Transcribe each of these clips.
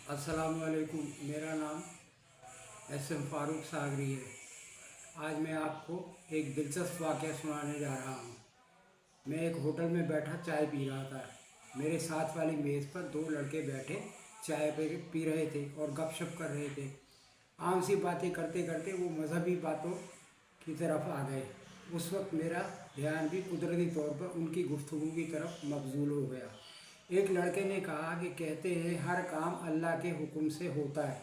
अस्सलामुअलैकुम। मेरा नाम एस.एम. फ़ारूक सागरी है। आज मैं आपको एक दिलचस्प वाक़या सुनाने जा रहा हूँ। मैं एक होटल में बैठा चाय पी रहा था। मेरे साथ वाली मेज़ पर दो लड़के बैठे चाय पी रहे थे और गपशप कर रहे थे। आम सी बातें करते करते वो मज़हबी बातों की तरफ आ गए। उस वक्त मेरा ध्यान भी कुदरती तौर पर उनकी गुफ्तगू की तरफ मबज़ूल हो गया। एक लड़के ने कहा कि कहते हैं हर काम अल्लाह के हुक्म से होता है,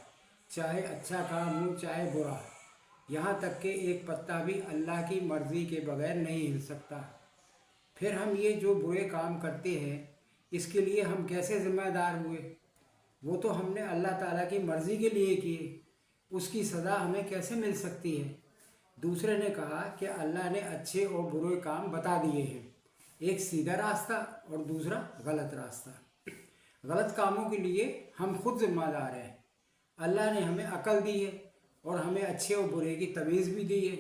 चाहे अच्छा काम हो चाहे बुरा। यहाँ तक कि एक पत्ता भी अल्लाह की मर्ज़ी के बगैर नहीं हिल सकता। फिर हम ये जो बुरे काम करते हैं इसके लिए हम कैसे ज़िम्मेदार हुए? वो तो हमने अल्लाह ताला की मर्ज़ी के लिए किए, उसकी सज़ा हमें कैसे मिल सकती है? दूसरे ने कहा कि अल्लाह ने अच्छे और बुरे काम बता दिए हैं, एक सीधा रास्ता और दूसरा गलत रास्ता। गलत कामों के लिए हम खुद जिम्मेदार हैं। अल्लाह ने हमें अकल दी है और हमें अच्छे और बुरे की तमीज़ भी दी है।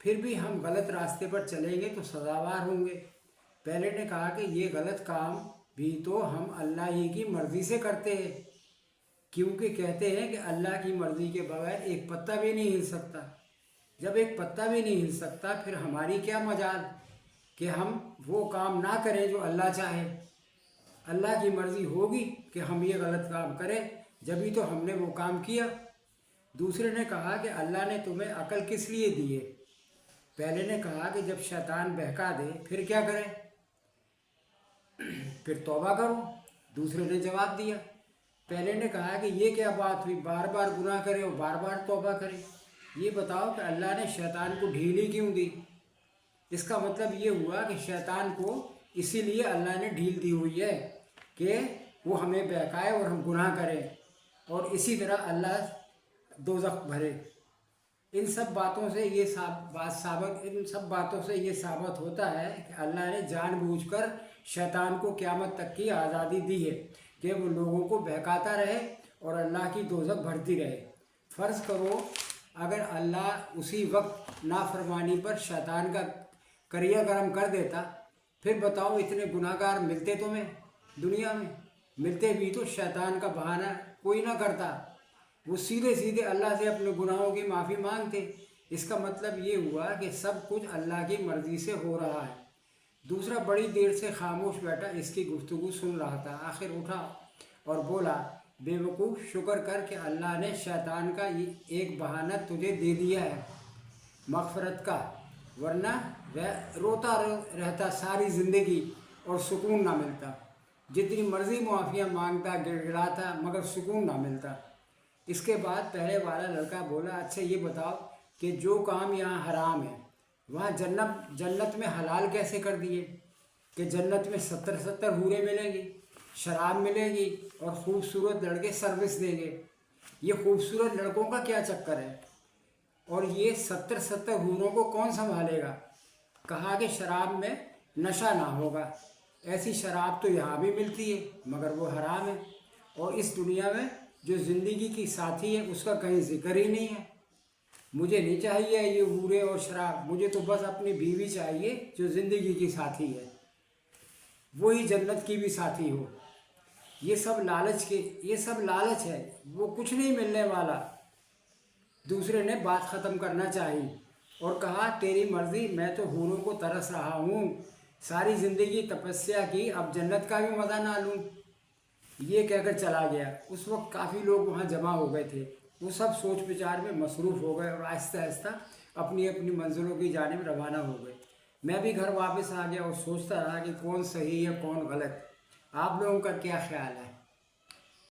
फिर भी हम गलत रास्ते पर चलेंगे तो सज़ावार होंगे। पहले ने कहा कि ये गलत काम भी तो हम अल्लाह ही की मर्ज़ी से करते हैं, क्योंकि कहते हैं कि अल्लाह की मर्ज़ी के बगैर एक पत्ता भी नहीं हिल सकता। जब एक पत्ता भी नहीं हिल सकता फिर हमारी क्या मजाल कि हम वो काम ना करें जो अल्लाह चाहे। अल्लाह की मर्ज़ी होगी कि हम ये गलत काम करें, जभी तो हमने वो काम किया। दूसरे ने कहा कि अल्लाह ने तुम्हें अकल किस लिए दी है? पहले ने कहा कि जब शैतान बहका दे फिर क्या करें? फिर तौबा करो। दूसरे ने जवाब दिया। पहले ने कहा कि ये क्या बात हुई, बार बार गुनाह करें और बार बार तौबा करें। ये बताओ कि अल्लाह ने शैतान को ढील क्यों दी? इसका मतलब ये हुआ कि शैतान को इसीलिए अल्लाह ने ढील दी हुई है कि वो हमें बहकाए और हम गुनाह करें और इसी तरह अल्लाह दोज़ख भरे। इन सब बातों से ये साबित होता है कि अल्लाह ने जानबूझकर शैतान को क़यामत तक की आज़ादी दी है कि वो लोगों को बहकाता रहे और अल्लाह की दोज़ख भरती रहे। फ़र्ज़ करो अगर अल्लाह उसी वक्त नाफरमानी पर शैतान का करिया गर्म कर देता, फिर बताओ इतने गुनाहगार मिलते तुम्हें दुनिया में? मिलते भी तो शैतान का बहाना कोई ना करता, वो सीधे सीधे अल्लाह से अपने गुनाहों की माफ़ी मांगते। इसका मतलब ये हुआ कि सब कुछ अल्लाह की मर्ज़ी से हो रहा है। दूसरा बड़ी देर से खामोश बैठा इसकी गुफ्तगू सुन रहा था। आखिर उठा और बोला, बेवकूफ़, शुक्र कर कि अल्लाह ने शैतान का एक बहाना तुझे दे दिया है मग़फ़िरत का, वरना वह रोता रहता सारी ज़िंदगी और सुकून ना मिलता। जितनी मर्ज़ी मुआफ़ियाँ मांगता, गिड़गिड़ाता, मगर सुकून ना मिलता। इसके बाद पहले वाला लड़का बोला, अच्छा ये बताओ कि जो काम यहाँ हराम है वहाँ जन्नत में हलाल कैसे कर दिए? कि जन्नत में 70 हूरें मिलेंगी, शराब मिलेगी और ख़ूबसूरत लड़के सर्विस देंगे। ये खूबसूरत लड़कों का क्या चक्कर है? और ये 70 हूरों को कौन संभालेगा? कहा कि शराब में नशा ना होगा। ऐसी शराब तो यहाँ भी मिलती है मगर वो हराम है। और इस दुनिया में जो ज़िंदगी की साथी है उसका कहीं जिक्र ही नहीं है। मुझे नहीं चाहिए ये हूरे और शराब, मुझे तो बस अपनी बीवी चाहिए जो ज़िंदगी की साथी है, वही जन्नत की भी साथी हो। ये सब लालच है, वो कुछ नहीं मिलने वाला। दूसरे ने बात ख़त्म करना चाहिए और कहा, तेरी मर्ज़ी, मैं तो हूरों को तरस रहा हूँ, सारी ज़िंदगी तपस्या की, अब जन्नत का भी मज़ा ना लूँ। ये कहकर चला गया। उस वक्त काफ़ी लोग वहाँ जमा हो गए थे। वो सब सोच विचार में मसरूफ़ हो गए और आहिस्ता आहिस्ता अपनी अपनी मंजिलों की जानिब रवाना हो गए। मैं भी घर वापस आ गया और सोचता रहा कि कौन सही है कौन गलत। आप लोगों का क्या ख्याल है?